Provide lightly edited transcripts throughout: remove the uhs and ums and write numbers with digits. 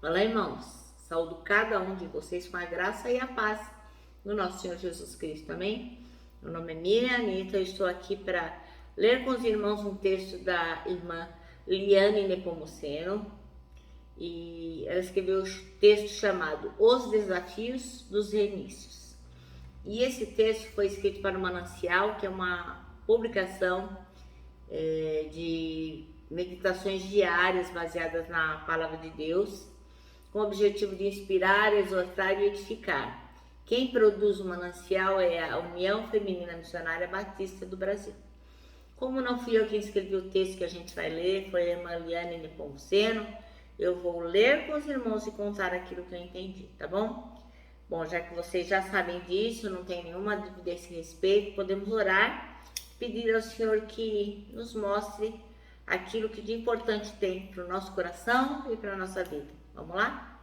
Olá, irmãos. Saúdo cada um de vocês com a graça e a paz do nosso Senhor Jesus Cristo. Amém? Meu nome é Miriam Anitta. Eu estou aqui para ler com os irmãos um texto da irmã Liane Nepomuceno. E ela escreveu um texto chamado Os Desafios dos Reinícios. E esse texto foi escrito para o Manancial, que é uma publicação de meditações diárias baseadas na Palavra de Deus, com o objetivo de inspirar, exortar e edificar. Quem produz o Manancial é a União Feminina Missionária Batista do Brasil. Como não fui eu quem escrevi o texto que a gente vai ler, foi a irmã Liane Nepomuceno, eu vou ler com os irmãos e contar aquilo que eu entendi, tá bom? Bom, já que vocês já sabem disso, não tem nenhuma dúvida a esse respeito, podemos orar, pedir ao Senhor que nos mostre aquilo que de importante tem para o nosso coração e para a nossa vida. Vamos lá?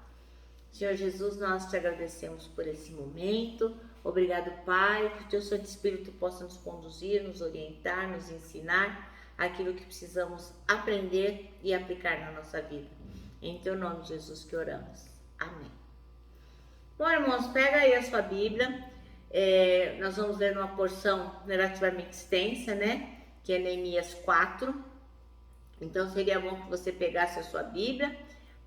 Senhor Jesus, nós te agradecemos por esse momento. Obrigado, Pai, que o teu Santo Espírito possa nos conduzir, nos orientar, nos ensinar aquilo que precisamos aprender e aplicar na nossa vida. Em teu nome, Jesus, que oramos. Amém. Bom, irmãos, pega aí a sua Bíblia. Nós vamos ler uma porção relativamente extensa, né? Que é Neemias 4. Então, seria bom que você pegasse a sua Bíblia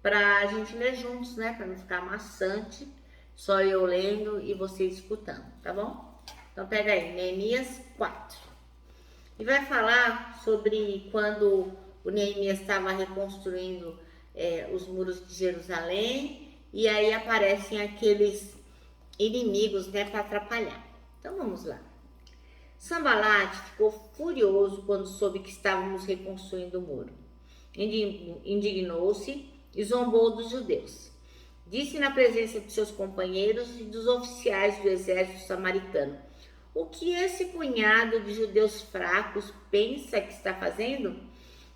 para a gente ler juntos, né? Para não ficar maçante, só eu lendo e você escutando, tá bom? Então, pega aí, Neemias 4. E vai falar sobre quando o Neemias estava reconstruindo os muros de Jerusalém e aí aparecem aqueles inimigos, né? Para atrapalhar. Então, vamos lá. Sanbalate ficou furioso quando soube que estávamos reconstruindo o muro. Indignou-se e zombou dos judeus. Disse na presença de seus companheiros e dos oficiais do exército samaritano: o que esse punhado de judeus fracos pensa que está fazendo?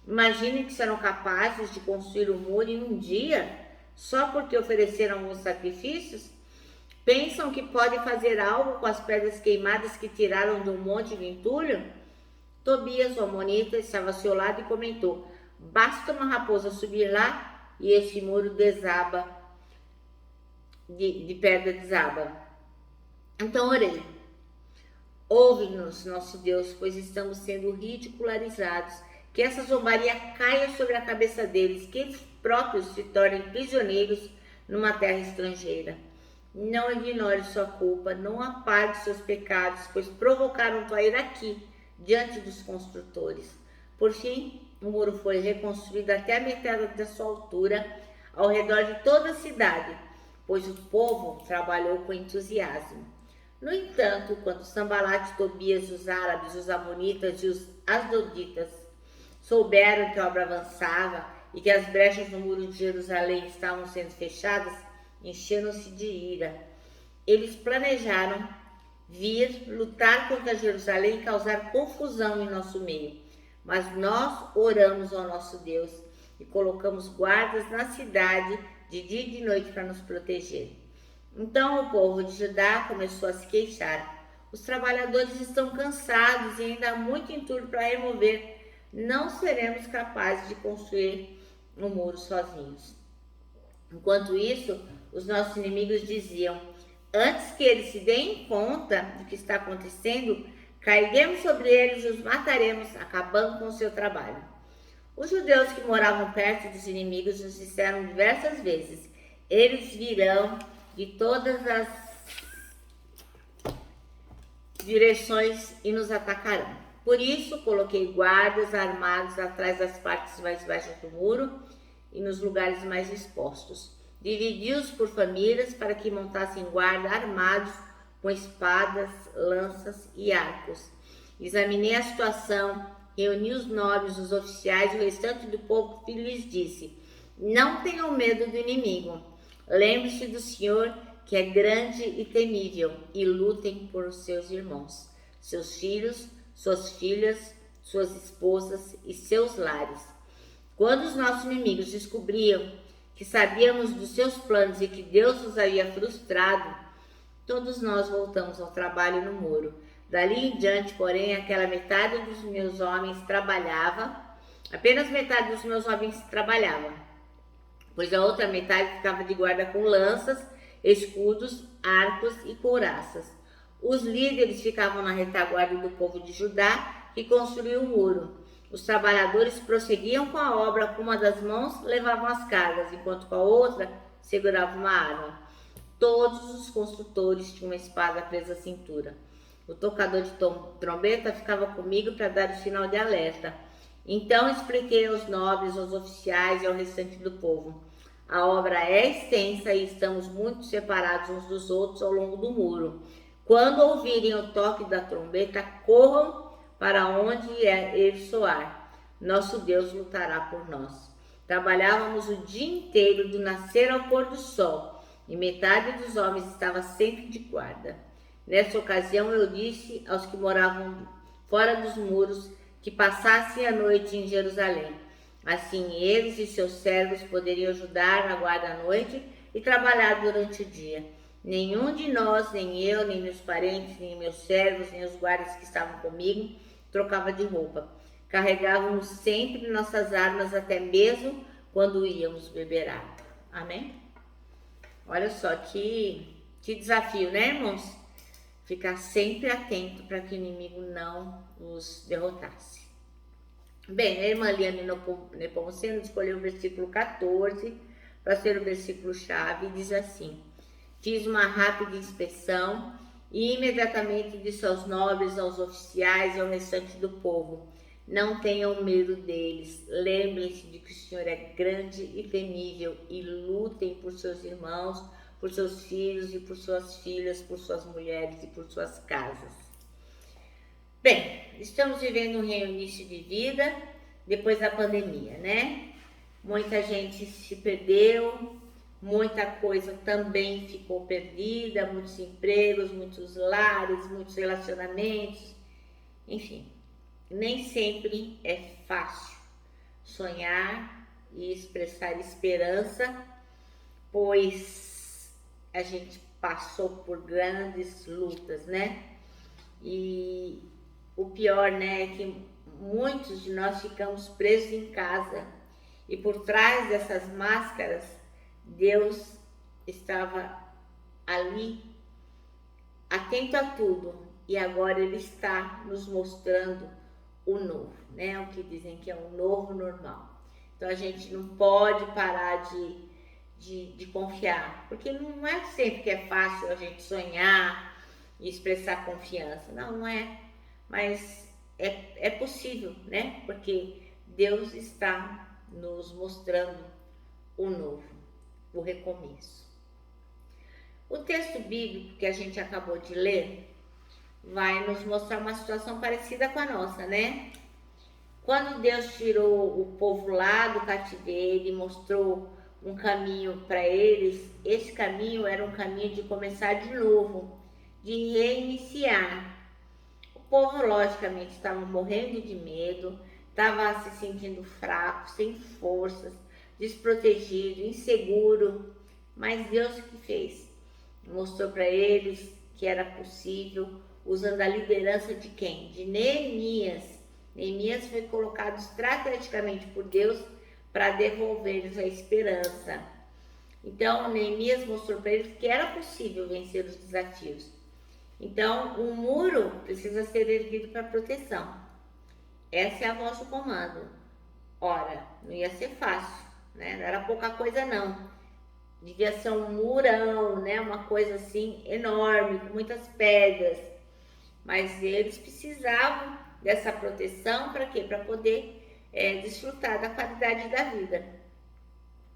Imaginem que serão capazes de construir o muro em um dia, só porque ofereceram alguns sacrifícios? Pensam que podem fazer algo com as pedras queimadas que tiraram do monte de entulho? Tobias, o amonita, estava ao seu lado e comentou: basta uma raposa subir lá e esse muro desaba, de pedra desaba. Então orei: ouve-nos, nosso Deus, pois estamos sendo ridicularizados. Que essa zombaria caia sobre a cabeça deles, que eles próprios se tornem prisioneiros numa terra estrangeira. Não ignore sua culpa, não apague seus pecados, pois provocaram tua ira aqui, diante dos construtores. Por fim, o muro foi reconstruído até a metade da sua altura, ao redor de toda a cidade, pois o povo trabalhou com entusiasmo. No entanto, quando Sanbalate, Tobias, os árabes, os amonitas e os asdoditas souberam que a obra avançava e que as brechas no muro de Jerusalém estavam sendo fechadas, encheram-se de ira. Eles planejaram vir lutar contra Jerusalém e causar confusão em nosso meio. Mas nós oramos ao nosso Deus e colocamos guardas na cidade de dia e de noite para nos proteger. Então o povo de Judá começou a se queixar: os trabalhadores estão cansados e ainda há muito entulho para remover. Não seremos capazes de construir um muro sozinhos. Enquanto isso, os nossos inimigos diziam: antes que eles se deem conta do que está acontecendo, cairemos sobre eles e os mataremos, acabando com o seu trabalho. Os judeus que moravam perto dos inimigos nos disseram diversas vezes: eles virão de todas as direções e nos atacarão. Por isso, coloquei guardas armados atrás das partes mais baixas do muro e nos lugares mais expostos. Dividi-os por famílias para que montassem guarda armados com espadas, lanças e arcos. Examinei a situação, reuni os nobres, os oficiais e o restante do povo e lhes disse: não tenham medo do inimigo. Lembre-se do Senhor, que é grande e temível, e lutem por seus irmãos, seus filhos, suas filhas, suas esposas e seus lares. Quando os nossos inimigos descobriam que sabíamos dos seus planos e que Deus os havia frustrado, todos nós voltamos ao trabalho no muro. Dali em diante, porém, aquela metade dos meus homens trabalhava, apenas metade dos meus homens trabalhava, pois a outra metade ficava de guarda com lanças, escudos, arcos e couraças. Os líderes ficavam na retaguarda do povo de Judá, que construiu o muro. Os trabalhadores prosseguiam com a obra, com uma das mãos levavam as cargas, enquanto com a outra seguravam uma arma. Todos os construtores tinham uma espada presa à cintura. O tocador de trombeta ficava comigo para dar o sinal de alerta. Então expliquei aos nobres, aos oficiais e ao restante do povo. A obra é extensa e estamos muito separados uns dos outros ao longo do muro. Quando ouvirem o toque da trombeta, corram para onde ele soar. Nosso Deus lutará por nós. Trabalhávamos o dia inteiro, do nascer ao pôr do sol, e metade dos homens estava sempre de guarda. Nessa ocasião eu disse aos que moravam fora dos muros que passassem a noite em Jerusalém. Assim eles e seus servos poderiam ajudar na guarda à noite e trabalhar durante o dia. Nenhum de nós, nem eu, nem meus parentes, nem meus servos, nem os guardas que estavam comigo, trocava de roupa. Carregávamos sempre nossas armas, até mesmo quando íamos beber água. Amém? Olha só que desafio, né, irmãos? Ficar sempre atento para que o inimigo não os derrotasse. Bem, a irmã Liane Nepomuceno escolheu o versículo 14 para ser o versículo-chave e diz assim: fiz uma rápida inspeção e imediatamente disse aos nobres, aos oficiais e ao restante do povo: não tenham medo deles, lembrem-se de que o Senhor é grande e temível e lutem por seus irmãos, por seus filhos e por suas filhas, por suas mulheres e por suas casas. Bem, estamos vivendo um reinício de vida depois da pandemia, né? Muita gente se perdeu, muita coisa também ficou perdida, muitos empregos, muitos lares, muitos relacionamentos, enfim. Nem sempre é fácil sonhar e expressar esperança, pois a gente passou por grandes lutas, né? E o pior, né, é que muitos de nós ficamos presos em casa e por trás dessas máscaras, Deus estava ali, atento a tudo, e agora Ele está nos mostrando o novo, né? O que dizem que é um novo normal. Então a gente não pode parar de confiar, porque não é sempre que é fácil a gente sonhar e expressar confiança. Não é, mas é possível, né? Porque Deus está nos mostrando o novo, o recomeço. O texto bíblico que a gente acabou de ler vai nos mostrar uma situação parecida com a nossa, né? Quando Deus tirou o povo lá do cativeiro e mostrou um caminho para eles, esse caminho era um caminho de começar de novo, de reiniciar. O povo, logicamente, estava morrendo de medo, estava se sentindo fraco, sem forças, desprotegido, inseguro, mas Deus o que fez? Mostrou para eles que era possível, usando a liderança de quem? De Neemias. Neemias foi colocado estrategicamente por Deus para devolver-lhes a esperança. Então, Neemias mostrou para eles que era possível vencer os desafios. Então, um muro precisa ser erguido para proteção. Essa é a voz do comando. Ora, não ia ser fácil, né? Não era pouca coisa, não. Devia ser um murão, né? Uma coisa assim enorme, com muitas pedras. Mas eles precisavam dessa proteção para quê? Para poder desfrutar da qualidade da vida.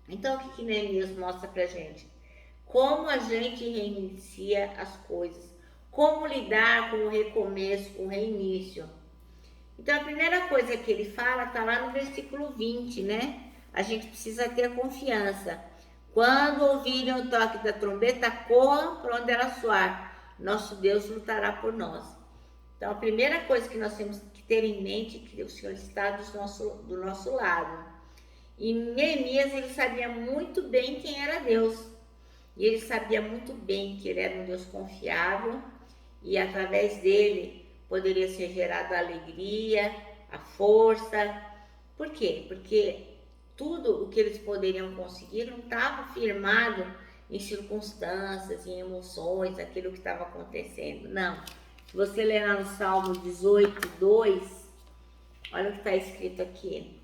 Então, o que Neemias mostra para a gente? Como a gente reinicia as coisas. Como lidar com o recomeço, com o reinício. Então, a primeira coisa que ele fala está lá no versículo 20, né? A gente precisa ter confiança. Quando ouvirem o toque da trombeta, corram para onde ela soar. Nosso Deus lutará por nós. Então, a primeira coisa que nós temos que ter em mente é que o Senhor está do nosso lado. E Neemias, ele sabia muito bem quem era Deus. E ele sabia muito bem que ele era um Deus confiável. E através dele poderia ser gerada a alegria, a força. Por quê? Porque tudo o que eles poderiam conseguir não estava firmado em circunstâncias, em emoções, aquilo que estava acontecendo. Não. Se você ler lá no Salmo 18, 2, olha o que está escrito aqui.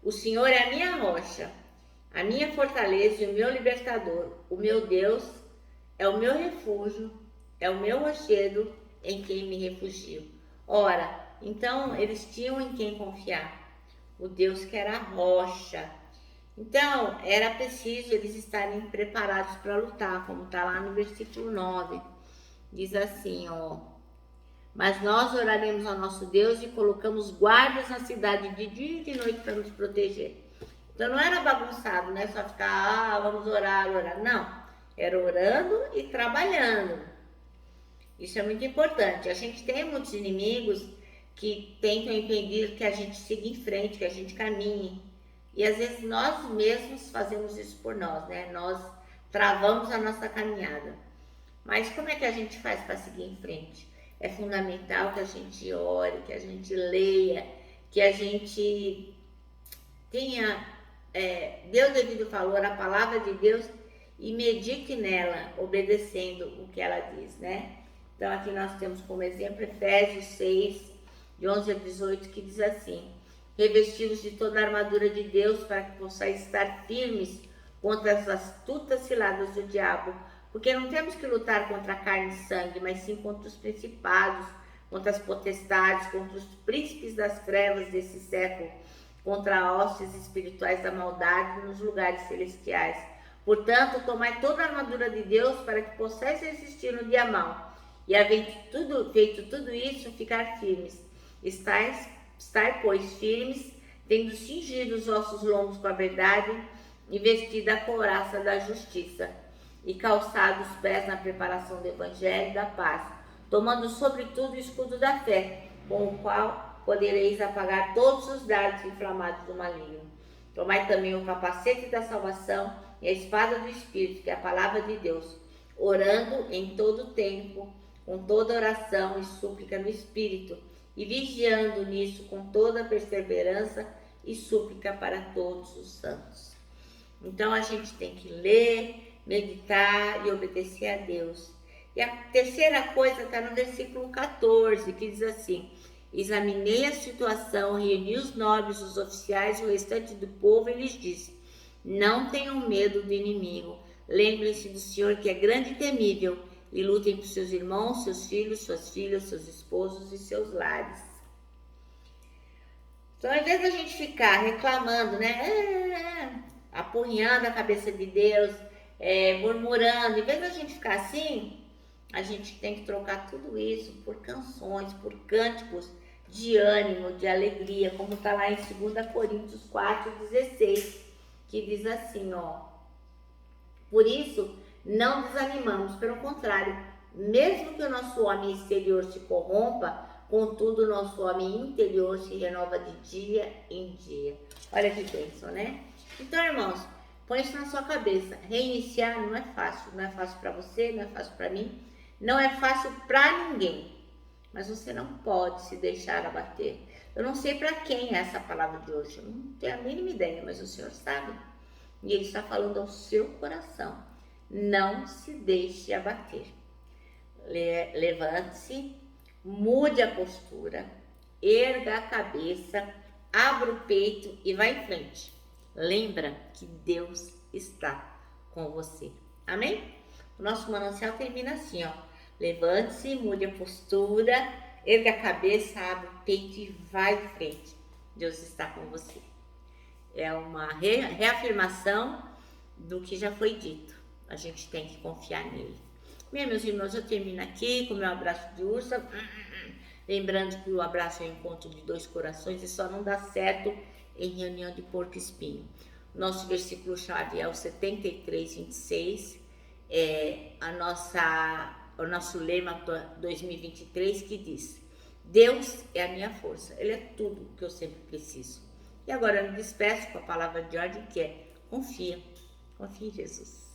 O Senhor é a minha rocha, a minha fortaleza e o meu libertador. O meu Deus é o meu refúgio, é o meu rochedo em quem me refugio. Ora, então eles tinham em quem confiar. O Deus que era a rocha. Então, era preciso eles estarem preparados para lutar, como está lá no versículo 9. Diz assim, ó. Mas nós oraremos ao nosso Deus e colocamos guardas na cidade de dia e de noite para nos proteger. Então não era bagunçado, né? Só ficar, vamos orar, orar. Não. Era orando e trabalhando. Isso é muito importante. A gente tem muitos inimigos que tentam impedir que a gente siga em frente, que a gente caminhe. E às vezes nós mesmos fazemos isso por nós, né? Nós travamos a nossa caminhada. Mas como é que a gente faz para seguir em frente? É fundamental que a gente ore, que a gente leia, que a gente tenha, dê o devido valor à palavra de Deus e medite nela, obedecendo o que ela diz, né? Então aqui nós temos como exemplo Efésios 6, de 11 a 18, que diz assim: revestidos de toda a armadura de Deus para que possais estar firmes contra as astutas ciladas do diabo, porque não temos que lutar contra a carne e sangue, mas sim contra os principados, contra as potestades, contra os príncipes das trevas desse século, contra hostes espirituais da maldade nos lugares celestiais. Portanto, tomai toda a armadura de Deus para que possais resistir no dia mau, e havendo feito tudo isso, ficar firmes. Estai, pois, firmes, tendo cingido os ossos longos com a verdade, e vestida a couraça da justiça, e calçado os pés na preparação do evangelho da paz, tomando sobretudo o escudo da fé, com o qual podereis apagar todos os dardos inflamados do maligno. Tomai também o capacete da salvação e a espada do Espírito, que é a palavra de Deus, orando em todo o tempo, com toda oração e súplica no Espírito, e vigiando nisso com toda perseverança e súplica para todos os santos. Então a gente tem que ler, meditar e obedecer a Deus. E a terceira coisa está no versículo 14, que diz assim: examinei a situação, reuni os nobres, os oficiais e o restante do povo e lhes disse: não tenham medo do inimigo, lembrem-se do Senhor que é grande e temível, e lutem por seus irmãos, seus filhos, suas filhas, seus esposos e seus lares. Então, ao invés da gente ficar reclamando, né, apunhando a cabeça de Deus, murmurando, em vez da gente ficar assim, a gente tem que trocar tudo isso por canções, por cânticos de ânimo, de alegria, como está lá em 2 Coríntios 4,16, que diz assim, ó: por isso, não desanimamos, pelo contrário, mesmo que o nosso homem exterior se corrompa, contudo o nosso homem interior se renova de dia em dia. Olha que bênção, né? Então, irmãos, põe isso na sua cabeça. Reiniciar não é fácil. Não é fácil para você, não é fácil para mim, não é fácil para ninguém. Mas você não pode se deixar abater. Eu não sei para quem é essa palavra de hoje, eu não tenho a mínima ideia, mas o Senhor sabe. E Ele está falando ao seu coração. Não se deixe abater. Levante-se, mude a postura, erga a cabeça, abra o peito e vá em frente. Lembra que Deus está com você. Amém? O nosso manancial termina assim, ó: levante-se, mude a postura, erga a cabeça, abra o peito e vá em frente. Deus está com você. É uma reafirmação do que já foi dito. A gente tem que confiar nele. Bem, meus irmãos, eu termino aqui com o meu abraço de ursa. Lembrando que o abraço é o encontro de dois corações e só não dá certo em reunião de porco-espinho. Nosso versículo-chave é o 73:26. O nosso lema 2023, que diz: Deus é a minha força. Ele é tudo que eu sempre preciso. E agora eu me despeço com a palavra de ordem, que é: confia em Jesus.